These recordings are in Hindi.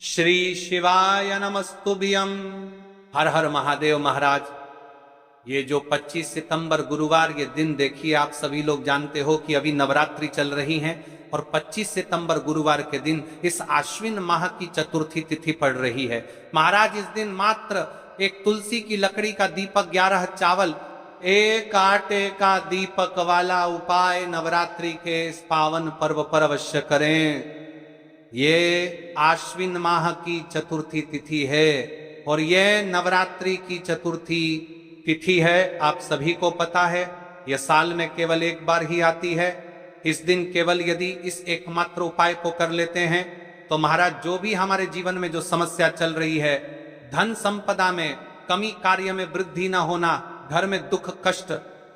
श्री शिवाय नमस्तुभ्यं। हर हर महादेव महाराज। ये जो 25 सितंबर गुरुवार ये दिन देखिए, आप सभी लोग जानते हो कि अभी नवरात्रि चल रही हैं और 25 सितंबर गुरुवार के दिन इस आश्विन माह की चतुर्थी तिथि पड़ रही है। महाराज इस दिन मात्र एक तुलसी की लकड़ी का दीपक, 11 चावल, एक आटे का दीपक वाला उपाय नवरात्रि के इस पावन पर्व पर अवश्य करें। ये आश्विन माह की चतुर्थी तिथि है और यह नवरात्रि की चतुर्थी तिथि है। आप सभी को पता है यह साल में केवल एक बार ही आती है। इस दिन केवल यदि इस एकमात्र उपाय को कर लेते हैं तो महाराज जो भी हमारे जीवन में जो समस्या चल रही है, धन संपदा में कमी, कार्य में वृद्धि न होना, घर में दुख कष्ट,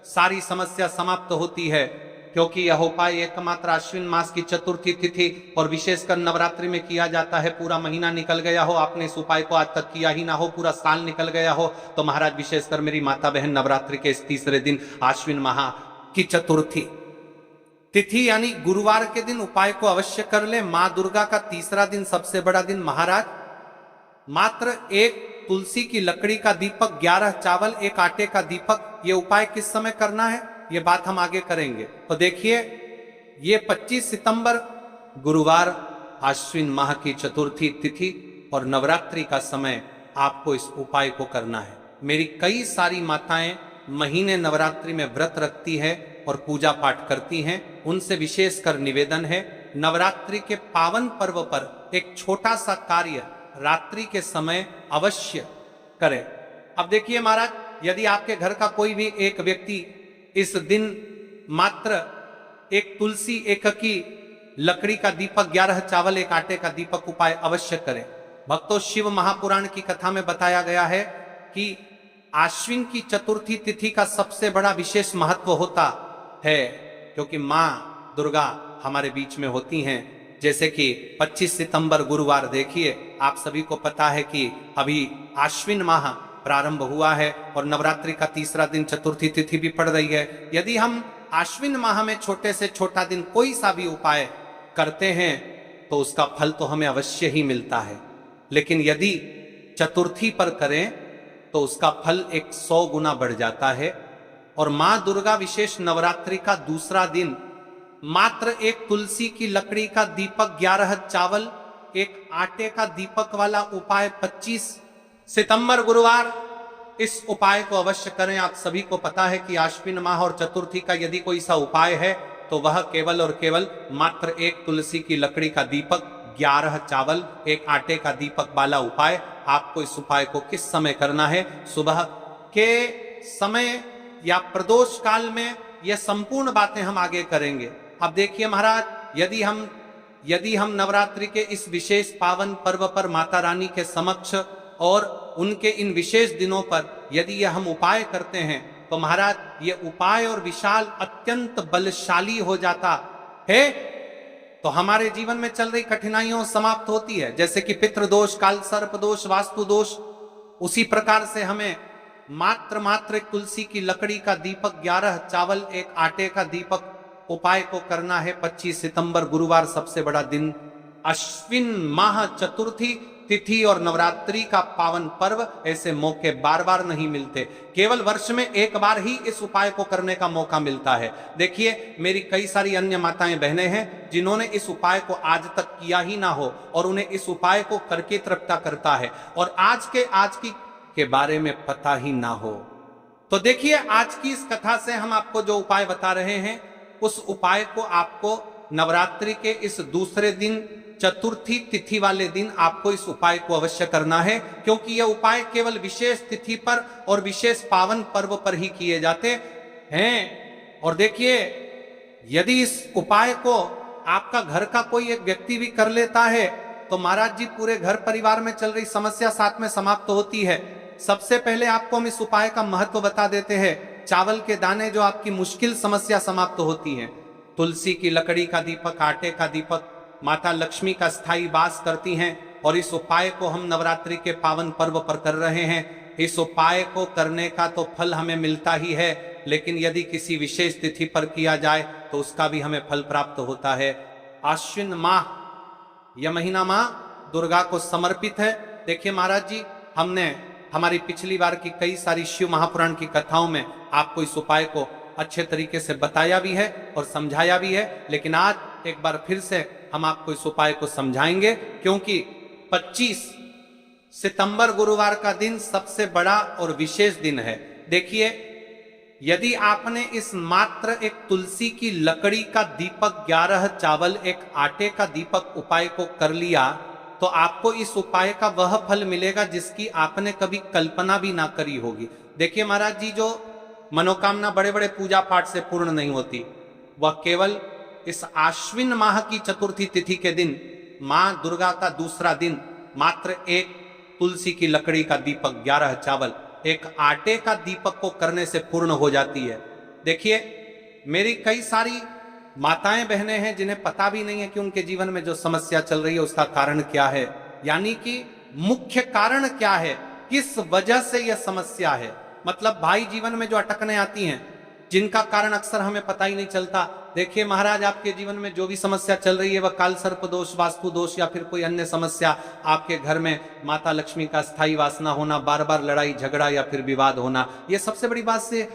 सारी समस्या समाप्त होती है। क्योंकि यह उपाय एकमात्र आश्विन मास की चतुर्थी तिथि और विशेषकर नवरात्रि में किया जाता है। पूरा महीना निकल गया हो, आपने इस उपाय को आज तक किया ही ना हो, पूरा साल निकल गया हो, तो महाराज विशेषकर मेरी माता बहन नवरात्रि के इस तीसरे दिन आश्विन माह की चतुर्थी तिथि यानी गुरुवार के दिन उपाय को अवश्य कर ले। मां दुर्गा का तीसरा दिन सबसे बड़ा दिन महाराज। मात्र एक तुलसी की लकड़ी का दीपक, 11 चावल, एक आटे का दीपक, ये उपाय किस समय करना है ये बात हम आगे करेंगे। तो देखिए, ये 25 सितंबर गुरुवार आश्विन माह की चतुर्थी तिथि और नवरात्रि का समय आपको इस उपाय को करना है। मेरी कई सारी माताएं महीने नवरात्रि में व्रत रखती है और पूजा पाठ करती हैं। उनसे विशेषकर निवेदन है, नवरात्रि के पावन पर्व पर एक छोटा सा कार्य रात्रि के समय अवश्य करें। अब देखिए महाराज, यदि आपके घर का कोई भी एक व्यक्ति इस दिन मात्र एक तुलसी, एक की लकड़ी का दीपक, 11 चावल, एक आटे का दीपक उपाय अवश्य करें। भक्तों, शिव महापुराण की कथा में बताया गया है कि आश्विन की चतुर्थी तिथि का सबसे बड़ा विशेष महत्व होता है, क्योंकि मां दुर्गा हमारे बीच में होती हैं। जैसे कि 25 सितंबर गुरुवार देखिए, आप सभी को पता है कि अभी आश्विन माह प्रारंभ हुआ है और नवरात्रि का तीसरा दिन चतुर्थी तिथि भी पड़ रही है। यदि हम आश्विन माह में छोटे से छोटा दिन कोई सा भी उपाय करते हैं तो उसका फल तो हमें अवश्य ही मिलता है, लेकिन यदि चतुर्थी पर करें तो उसका फल 100 गुना बढ़ जाता है। और मां दुर्गा विशेष नवरात्रि का दूसरा दिन मात्र एक तुलसी की लकड़ी का दीपक, 11 चावल, एक आटे का दीपक वाला उपाय 25 सितंबर गुरुवार, इस उपाय को अवश्य करें। आप सभी को पता है कि आश्विन माह और चतुर्थी का यदि कोई सा उपाय है तो वह केवल और केवल मात्र एक तुलसी की लकड़ी का दीपक, 11 चावल, एक आटे का दीपक वाला उपाय। आपको इस उपाय को किस समय करना है? सुबह के समय या प्रदोष काल में। यह संपूर्ण बातें हम आगे करेंगे। अब देखिए महाराज, यदि हम नवरात्रि के इस विशेष पावन पर्व पर माता रानी के समक्ष और उनके इन विशेष दिनों पर यदि यह हम उपाय करते हैं तो महाराज ये उपाय और विशाल अत्यंत बलशाली हो जाता है। तो हमारे जीवन में चल रही कठिनाइयों समाप्त होती है, जैसे कि पितृदोष, काल सर्प दोष, वास्तु दोष। उसी प्रकार से हमें मात्र एक तुलसी की लकड़ी का दीपक, 11 चावल, एक आटे का दीपक उपाय को करना है। 25 सितंबर गुरुवार सबसे बड़ा दिन, अश्विन माह चतुर्थी तिथि और नवरात्रि का पावन पर्व। ऐसे मौके बार बार नहीं मिलते, केवल वर्ष में एक बार ही इस उपाय को करने का मौका मिलता है। देखिए, मेरी कई सारी अन्य माताएं बहनें हैं जिन्होंने इस उपाय को आज तक किया ही ना हो और उन्हें इस उपाय को करके तृप्ता करता है और आज की के बारे में पता ही ना हो। तो देखिए, आज की इस कथा से हम आपको जो उपाय बता रहे हैं, उस उपाय को आपको नवरात्रि के इस दूसरे दिन, चतुर्थी तिथि वाले दिन आपको इस उपाय को अवश्य करना है, क्योंकि यह उपाय केवल विशेष तिथि पर और विशेष पावन पर्व पर ही किए जाते हैं। और देखिए, यदि इस उपाय को आपका घर का कोई एक व्यक्ति भी कर लेता है तो महाराज जी पूरे घर परिवार में चल रही समस्या साथ में समाप्त होती है। सबसे पहले आपको हम इस उपाय का महत्व बता देते हैं। चावल के दाने जो आपकी मुश्किल समस्या समाप्त होती है, तुलसी की लकड़ी का दीपक, आटे का दीपक, माता लक्ष्मी का स्थायी वास करती हैं और इस उपाय को हम नवरात्रि के पावन पर्व पर कर रहे हैं। इस उपाय को करने का तो फल हमें मिलता ही है, लेकिन यदि किसी विशेष तिथि पर किया जाए तो उसका भी हमें फल प्राप्त होता है। आश्विन माह, यह महीना मां दुर्गा को समर्पित है। देखिए महाराज जी, हमने हमारी पिछली बार की कई सारी शिव महापुराण की कथाओं में आपको इस उपाय को अच्छे तरीके से बताया भी है और समझाया भी है, लेकिन आज एक बार फिर से हम आपको इस उपाय को समझाएंगे, क्योंकि 25 सितंबर गुरुवार का दिन सबसे बड़ा और विशेष दिन है। देखिए, यदि आपने इस मात्र एक तुलसी की लकड़ी का दीपक, 11 चावल, एक आटे का दीपक उपाय को कर लिया, तो आपको इस उपाय का वह फल मिलेगा जिसकी आपने कभी कल्पना भी ना करी होगी। देखिए महाराज जी, जो मनोकामना बड़े बड़े पूजा पाठ से पूर्ण नहीं होती, वह केवल इस आश्विन माह की चतुर्थी तिथि के दिन, मां दुर्गा का दूसरा दिन, मात्र एक तुलसी की लकड़ी का दीपक, 11 चावल, एक आटे का दीपक को करने से पूर्ण हो जाती है। देखिए, मेरी कई सारी माताएं बहनें हैं जिन्हें पता भी नहीं है कि उनके जीवन में जो समस्या चल रही है उसका कारण क्या है, यानी कि मुख्य कारण क्या है, किस वजह से यह समस्या है। मतलब भाई जीवन में जो अटकने आती हैं, जिनका कारण अक्सर हमें पता ही नहीं चलता। देखिए महाराज, आपके जीवन में जो भी समस्या चल रही है, वह काल सर्प दोष, वास्तु दोष, या फिर कोई अन्य समस्या, आपके घर में माता लक्ष्मी का स्थायी वासना होना, बार बार लड़ाई झगड़ा या फिर विवाद होना, यह सबसे बड़ी बात से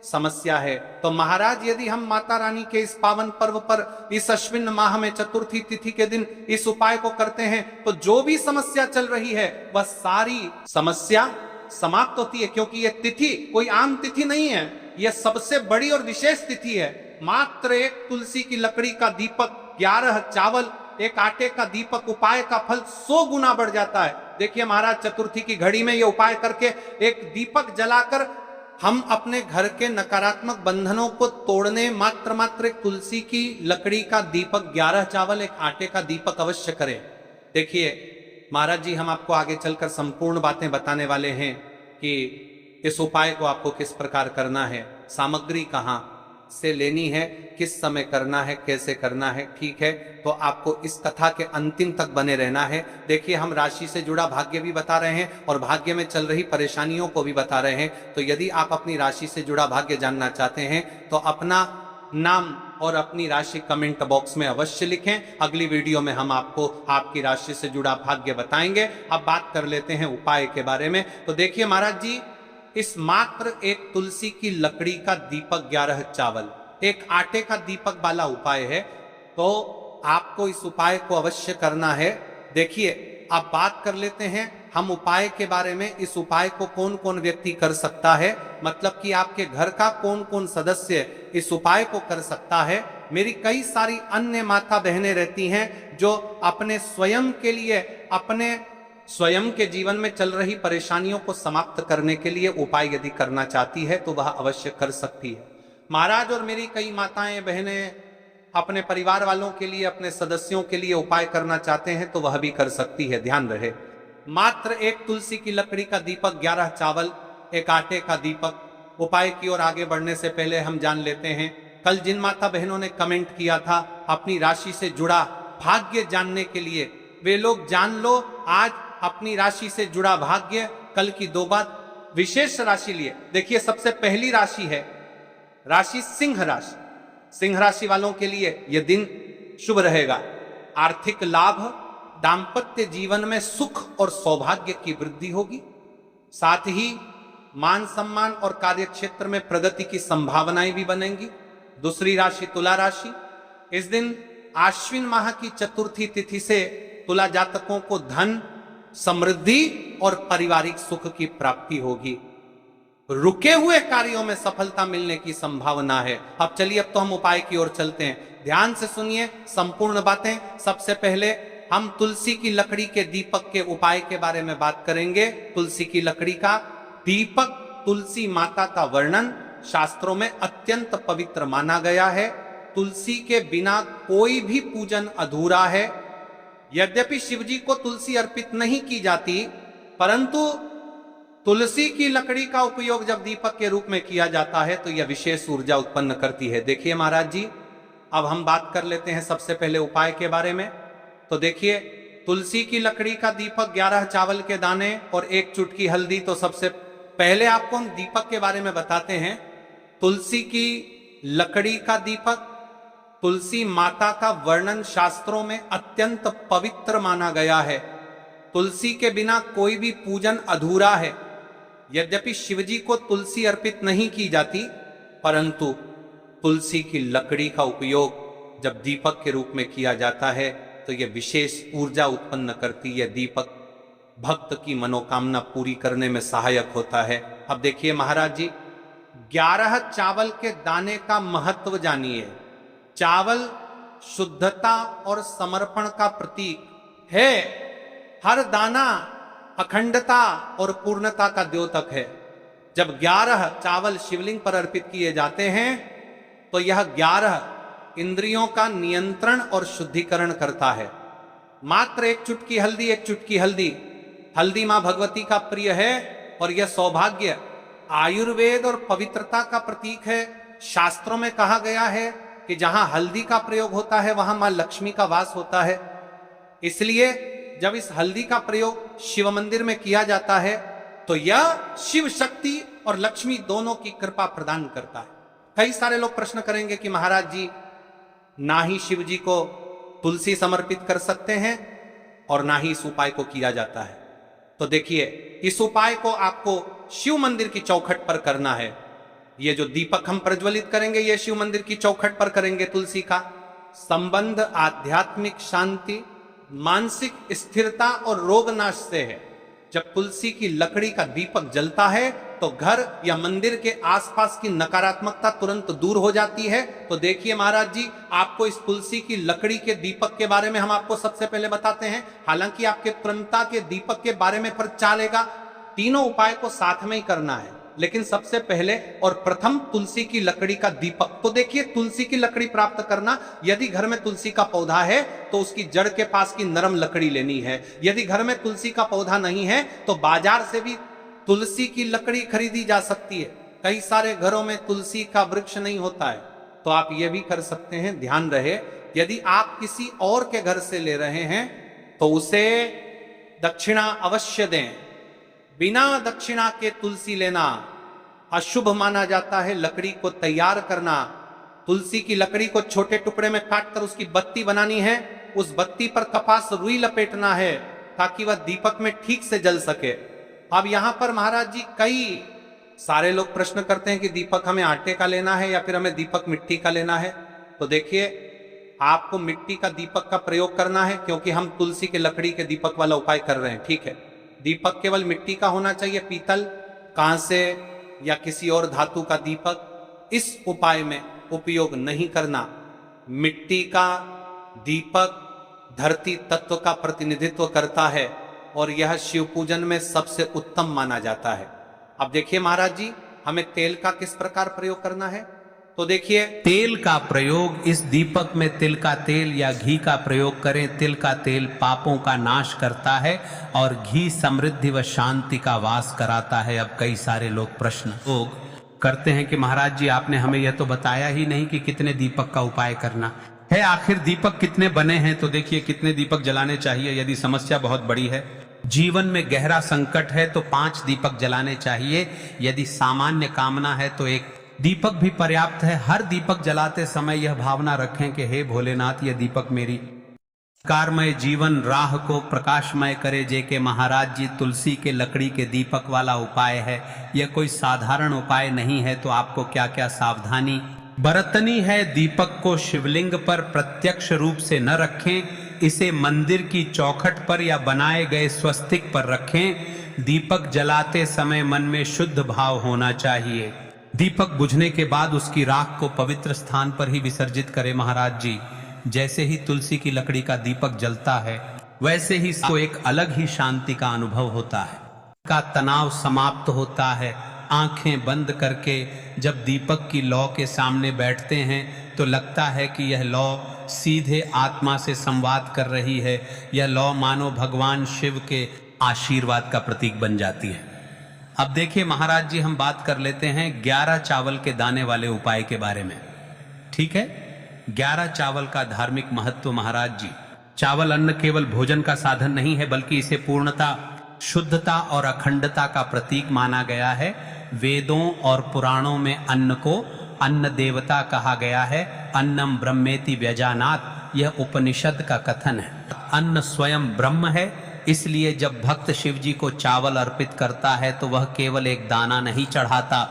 समस्या है। तो महाराज, यदि हम माता रानी के इस पावन पर्व पर, इस अश्विन माह में चतुर्थी तिथि के दिन इस उपाय को करते हैं, तो जो भी समस्या चल रही है वह सारी समस्या समाप्त होती है। क्योंकि यह तिथि कोई आम तिथि नहीं है, यह सबसे बड़ी और विशेष तिथि है। मात्र एक तुलसी की लकड़ी का दीपक, 11 चावल, एक आटे का दीपक, उपाय का फल 100 गुना बढ़ जाता है। देखिए महाराज, चतुर्थी की घड़ी में यह उपाय करके एक दीपक जलाकर हम अपने घर के नकारात्मक बंधनों को तोड़ने मात्र एक तुलसी की लकड़ी का दीपक, 11 चावल, एक आटे का दीपक अवश्य करें। देखिए महाराज जी, हम आपको आगे चलकर संपूर्ण बातें बताने वाले हैं कि इस उपाय को आपको किस प्रकार करना है, सामग्री कहाँ से लेनी है, किस समय करना है, कैसे करना है। ठीक है, तो आपको इस कथा के अंतिम तक बने रहना है। देखिए, हम राशि से जुड़ा भाग्य भी बता रहे हैं और भाग्य में चल रही परेशानियों को भी बता रहे हैं। तो यदि आप अपनी राशि से जुड़ा भाग्य जानना चाहते हैं तो अपना नाम और अपनी राशि कमेंट बॉक्स में अवश्य लिखें। अगली वीडियो में हम आपको आपकी राशि से जुड़ा भाग्य बताएंगे। अब बात कर लेते हैं उपाय के बारे में। तो देखिए महाराज जी, इस मात्र एक तुलसी की लकड़ी का दीपक, 11 चावल, एक आटे का दीपक वाला उपाय है, तो आपको इस उपाय को अवश्य करना है। देखिए, अब बात कर लेते हैं हम उपाय के बारे में। इस उपाय को कौन कौन व्यक्ति कर सकता है, मतलब कि आपके घर का कौन कौन सदस्य इस उपाय को कर सकता है। मेरी कई सारी अन्य माता बहनें रहती हैं जो अपने स्वयं के लिए, अपने स्वयं के जीवन में चल रही परेशानियों को समाप्त करने के लिए उपाय यदि करना चाहती है तो वह अवश्य कर सकती है। महाराज और मेरी कई माताएं बहनें अपने परिवार वालों के लिए, अपने सदस्यों के लिए उपाय करना चाहते हैं तो वह भी कर सकती है। ध्यान रहे, मात्र एक तुलसी की लकड़ी का दीपक, 11 चावल, एक आटे का दीपक। उपाय की ओर आगे बढ़ने से पहले हम जान लेते हैं, कल जिन माता बहनों ने कमेंट किया था अपनी राशि से जुड़ा भाग्य जानने के लिए, वे लोग जान लो आज अपनी राशि से जुड़ा भाग्य। कल की 2 बात विशेष राशि लिए। देखिए, सबसे पहली राशि है राशि सिंह राशि। सिंह राशि वालों के लिए यह दिन शुभ रहेगा। आर्थिक लाभ, दाम्पत्य जीवन में सुख और सौभाग्य की वृद्धि होगी। साथ ही मान सम्मान और कार्य क्षेत्र में प्रगति की संभावनाएं भी बनेंगी। दूसरी राशि तुला राशि। इस दिन आश्विन माह की चतुर्थी तिथि से तुला जातकों को धन, समृद्धि और पारिवारिक सुख की प्राप्ति होगी। रुके हुए कार्यों में सफलता मिलने की संभावना है। अब चलिए, अब तो हम उपाय की ओर चलते हैं। ध्यान से सुनिए संपूर्ण बातें। सबसे पहले हम तुलसी की लकड़ी के दीपक के उपाय के बारे में बात करेंगे। तुलसी की लकड़ी का दीपक, तुलसी माता का वर्णन शास्त्रों में अत्यंत पवित्र माना गया है। तुलसी के बिना कोई भी पूजन अधूरा है। यद्यपि शिवजी को तुलसी अर्पित नहीं की जाती, परंतु तुलसी की लकड़ी का उपयोग जब दीपक के रूप में किया जाता है तो यह विशेष ऊर्जा उत्पन्न करती है। देखिए महाराज जी, अब हम बात कर लेते हैं सबसे पहले उपाय के बारे में। तो देखिए, तुलसी की लकड़ी का दीपक, 11 चावल के दाने और 1 चुटकी हल्दी। तो सबसे पहले आपको हम दीपक के बारे में बताते हैं। तुलसी की लकड़ी का दीपक, तुलसी माता का वर्णन शास्त्रों में अत्यंत पवित्र माना गया है। तुलसी के बिना कोई भी पूजन अधूरा है। यद्यपि शिवजी को तुलसी अर्पित नहीं की जाती, परंतु तुलसी की लकड़ी का उपयोग जब दीपक के रूप में किया जाता है तो यह विशेष ऊर्जा उत्पन्न करती है। दीपक भक्त की मनोकामना पूरी करने में सहायक होता है। अब देखिए महाराज जी, 11 चावल के दाने का महत्व जानिए। चावल शुद्धता और समर्पण का प्रतीक है। हर दाना अखंडता और पूर्णता का द्योतक है। जब 11 चावल शिवलिंग पर अर्पित किए जाते हैं तो यह 11 इंद्रियों का नियंत्रण और शुद्धिकरण करता है। मात्र एक चुटकी हल्दी, एक चुटकी हल्दी, हल्दी मां भगवती का प्रिय है और यह सौभाग्य, आयुर्वेद और पवित्रता का प्रतीक है। शास्त्रों में कहा गया है कि जहां हल्दी का प्रयोग होता है वहां मां लक्ष्मी का वास होता है। इसलिए जब इस हल्दी का प्रयोग शिव मंदिर में किया जाता है तो यह शिव शक्ति और लक्ष्मी दोनों की कृपा प्रदान करता है। कई सारे लोग प्रश्न करेंगे कि महाराज जी, ना ही शिव जी को तुलसी समर्पित कर सकते हैं और ना ही इस उपाय को किया जाता है। तो देखिए, इस उपाय को आपको शिव मंदिर की चौखट पर करना है। ये जो दीपक हम प्रज्वलित करेंगे ये शिव मंदिर की चौखट पर करेंगे। तुलसी का संबंध आध्यात्मिक शांति, मानसिक स्थिरता और रोग नाश से है। जब तुलसी की लकड़ी का दीपक जलता है तो घर या मंदिर के आसपास की नकारात्मकता तुरंत दूर हो जाती है। तो देखिए महाराज जी, आपको इस तुलसी की लकड़ी के दीपक के बारे में हम आपको सबसे पहले बताते हैं। हालांकि आपके तुरंता के दीपक के बारे में पर चलेगा, तीनों उपाय को साथ में ही करना है। लेकिन सबसे पहले और प्रथम तुलसी की लकड़ी का दीपक। तो देखिए, तुलसी की लकड़ी प्राप्त करना, यदि घर में तुलसी का पौधा है तो उसकी जड़ के पास की नरम लकड़ी लेनी है। यदि घर में तुलसी का पौधा नहीं है तो बाजार से भी तुलसी की लकड़ी खरीदी जा सकती है। कई सारे घरों में तुलसी का वृक्ष नहीं होता है, तो आप यह भी कर सकते हैं। ध्यान रहे, यदि आप किसी और के घर से ले रहे हैं तो उसे दक्षिणा अवश्य दें। बिना दक्षिणा के तुलसी लेना अशुभ माना जाता है। लकड़ी को तैयार करना, तुलसी की लकड़ी को छोटे टुकड़े में काटकर उसकी बत्ती बनानी है। उस बत्ती पर कपास रुई लपेटना है ताकि वह दीपक में ठीक से जल सके। अब यहां पर महाराज जी, कई सारे लोग प्रश्न करते हैं कि दीपक हमें आटे का लेना है या फिर हमें दीपक मिट्टी का लेना है। तो देखिए, आपको मिट्टी का दीपक का प्रयोग करना है क्योंकि हम तुलसी के लकड़ी के दीपक वाला उपाय कर रहे हैं। ठीक है, दीपक केवल मिट्टी का होना चाहिए, पीतल, कांसे या किसी और धातु का दीपक इस उपाय में उपयोग नहीं करना। मिट्टी का दीपक धरती तत्व का प्रतिनिधित्व करता है और यह शिव पूजन में सबसे उत्तम माना जाता है। अब देखिए महाराज जी, हमें तेल का किस प्रकार प्रयोग करना है। तो देखिए, तेल का प्रयोग, इस दीपक में तिल का तेल या घी का प्रयोग करें। तिल का तेल पापों का नाश करता है और घी समृद्धि व शांति का वास कराता है। अब कई सारे लोग प्रश्न करते हैं कि महाराज जी, आपने हमें यह तो बताया ही नहीं कि कितने दीपक का उपाय करना है। आखिर दीपक कितने बने हैं। तो देखिए, कितने दीपक जलाने चाहिए। यदि समस्या बहुत बड़ी है, जीवन में गहरा संकट है, तो 5 दीपक जलाने चाहिए। यदि सामान्य कामना है तो 1 दीपक भी पर्याप्त है। हर दीपक जलाते समय यह भावना रखें कि हे भोलेनाथ, यह दीपक मेरी कारमय जीवन राह को प्रकाशमय करे। जेके महाराज जी, तुलसी के लकड़ी के दीपक वाला उपाय है, यह कोई साधारण उपाय नहीं है। तो आपको क्या क्या सावधानी बरतनी है। दीपक को शिवलिंग पर प्रत्यक्ष रूप से न रखें, इसे मंदिर की चौखट पर या बनाए गए स्वस्तिक पर रखें। दीपक जलाते समय मन में शुद्ध भाव होना चाहिए। दीपक बुझने के बाद उसकी राख को पवित्र स्थान पर ही विसर्जित करें। महाराज जी, जैसे ही तुलसी की लकड़ी का दीपक जलता है वैसे ही इसको एक अलग ही शांति का अनुभव होता है, का तनाव समाप्त होता है। आंखें बंद करके जब दीपक की लौ के सामने बैठते हैं तो लगता है कि यह लौ सीधे आत्मा से संवाद कर रही है। यह लौ मानो भगवान शिव के आशीर्वाद का प्रतीक बन जाती है। अब देखिए महाराज जी, हम बात कर लेते हैं 11 चावल के दाने वाले उपाय के बारे में। ठीक है, 11 चावल का धार्मिक महत्व। महाराज जी, चावल अन्न केवल भोजन का साधन नहीं है, बल्कि इसे पूर्णता, शुद्धता और अखंडता का प्रतीक माना गया है। वेदों और पुराणों में अन्न को अन्न देवता कहा गया है। अन्नम ब्रह्मेति व्यजानात, यह उपनिषद का कथन है। अन्न स्वयं ब्रह्म है, इसलिए जब भक्त शिव जी को चावल अर्पित करता है तो वह केवल एक दाना नहीं चढ़ाता,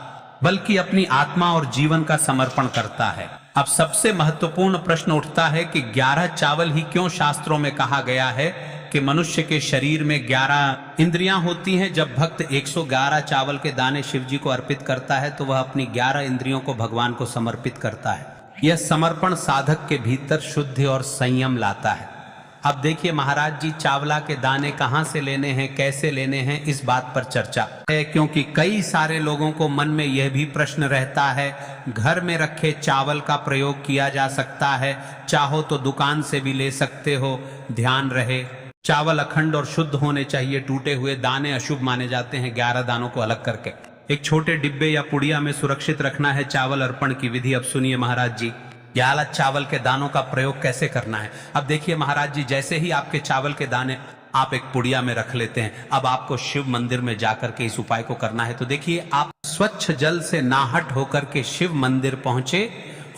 बल्कि अपनी आत्मा और जीवन का समर्पण करता है। अब सबसे महत्वपूर्ण प्रश्न उठता है कि 11 चावल ही क्यों शास्त्रों में कहा गया है कि मनुष्य के शरीर में 11 इंद्रियां होती हैं। जब भक्त 111 चावल के दाने शिव जी को अर्पित करता है तो वह अपनी 11 इंद्रियों को भगवान को समर्पित करता है। यह समर्पण साधक के भीतर शुद्धि और संयम लाता है। अब देखिए महाराज जी, चावला के दाने कहाँ से लेने हैं, कैसे लेने हैं, इस बात पर चर्चा है, क्योंकि कई सारे लोगों को मन में यह भी प्रश्न रहता है, घर में रखे चावल का प्रयोग किया जा सकता है, चाहो तो दुकान से भी ले सकते हो। ध्यान रहे, चावल अखंड और शुद्ध होने चाहिए, टूटे हुए दाने अशुभ माने जाते हैं। 11 दानों को अलग करके एक छोटे डिब्बे या पुड़िया में सुरक्षित रखना है चावल अर्पण की विधि। अब सुनिए महाराज जी, 11 चावल के दानों का प्रयोग कैसे करना है। अब देखिए महाराज जी, जैसे ही आपके चावल के दाने आप एक पुड़िया में रख लेते हैं, अब आपको शिव मंदिर में जाकर के इस उपाय को करना है। तो देखिए, आप स्वच्छ जल से नाहट होकर के शिव मंदिर पहुंचे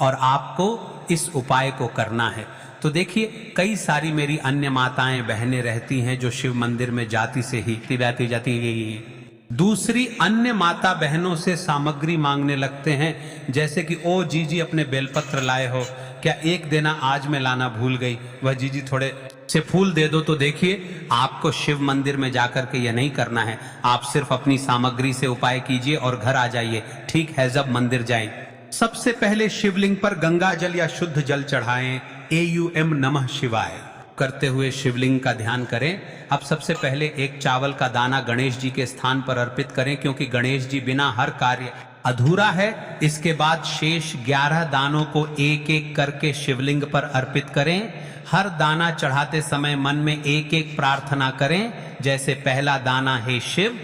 और आपको इस उपाय को करना है। तो देखिए, कई सारी मेरी अन्य माताएं बहनें रहती हैं जो शिव मंदिर में जाती से ही जाती दूसरी अन्य माता बहनों से सामग्री मांगने लगते हैं, जैसे कि ओ जीजी अपने बेलपत्र लाए हो क्या, एक देना आज मैं लाना भूल गई, वह जीजी थोड़े से फूल दे दो। तो देखिए, आपको शिव मंदिर में जाकर के यह नहीं करना है। आप सिर्फ अपनी सामग्री से उपाय कीजिए और घर आ जाइए। ठीक है, जब मंदिर जाएं, सबसे पहले शिवलिंग पर गंगा जल या शुद्ध जल चढ़ाएं। AUM नमः शिवाय करते हुए शिवलिंग का ध्यान करें। अब सबसे पहले एक चावल का दाना गणेश जी के स्थान पर अर्पित करें, क्योंकि गणेश जी बिना हर कार्य अधूरा है। इसके बाद शेष 11 दानों को एक एक करके शिवलिंग पर अर्पित करें। हर दाना चढ़ाते समय मन में एक एक प्रार्थना करें, जैसे पहला दाना हे शिव,